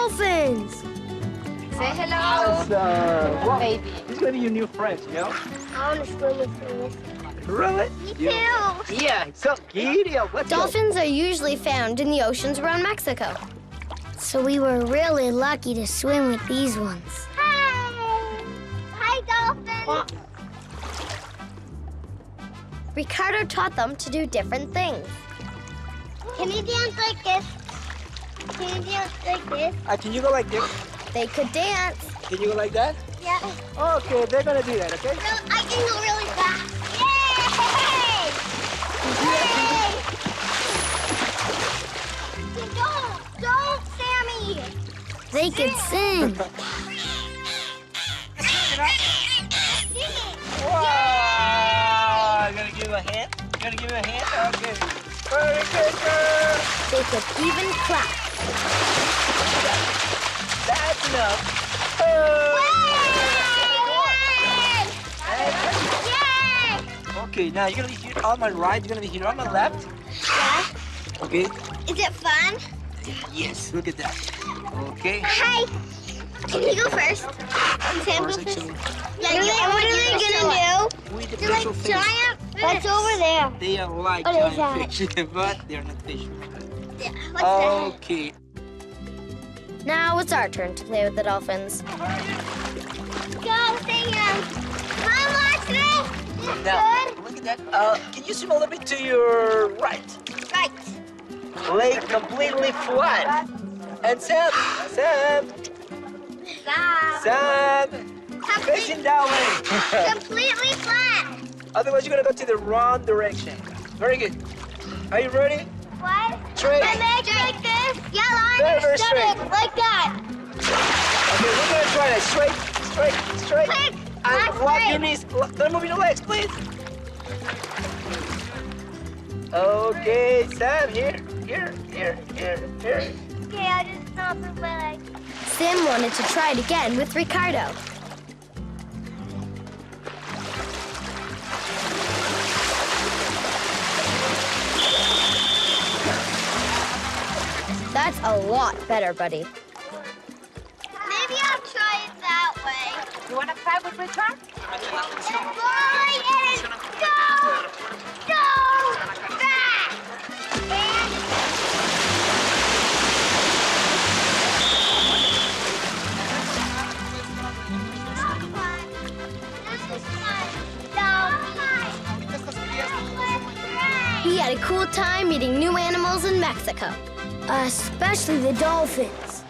dolphins! Say hello. Well, Baby. these are gonna be your new friends, you know? I want to swim with this. Really? Me too. Yeah, so giddy up. Let's Dolphins are usually found in the oceans around Mexico. So we were really lucky to swim with these ones. Hi! Hi, dolphins! Ricardo taught them to do different things. Can you dance like this? Can you dance like this? Can you go like this? They could dance. Can you go like that? Yeah. Okay, they're gonna do that, okay? No, I can go really fast. Yay! Don't, Sammy! They could sing. Wow! You gonna give him a hand? You gonna give him a hand? Okay. Very good, girl. They could even clap. That's enough. Yay! Okay, now you're gonna be here on my right, you're gonna be here on my left. Yeah. Okay? Is it fun? Yes, look at that. Okay. Hi. Can you go first? Sam, go first. Yeah, what are they gonna do? With the They're like special fish. giant fish. What's over there? They are like What is giant fish, but they're not fish. Yeah, what's that? Okay. Now it's our turn to play with the dolphins. Go, Sam. Mom, watch this. This Now, good. look at that. Can you swim a little bit to your right? Right. Lay completely flat. And Sam, Stop. facing that way. Completely flat. Otherwise, you're gonna go to the wrong direction. Very good. Are you ready? What? Straight. Can I make like this? Yeah, on Very, your very stomach, straight. like that. Okay, we're gonna try that. Straight. Quick. And Not lock your straight. knees. Don't move your legs, please. Okay, Sam, here. Okay, I'll just stop with my legs. Sim wanted to try it again with Ricardo. That's a lot better, buddy. Maybe I'll try it that way. You want to try with Richard? Boy, and go back. He had a cool time meeting new animals in Mexico. Especially the dolphins.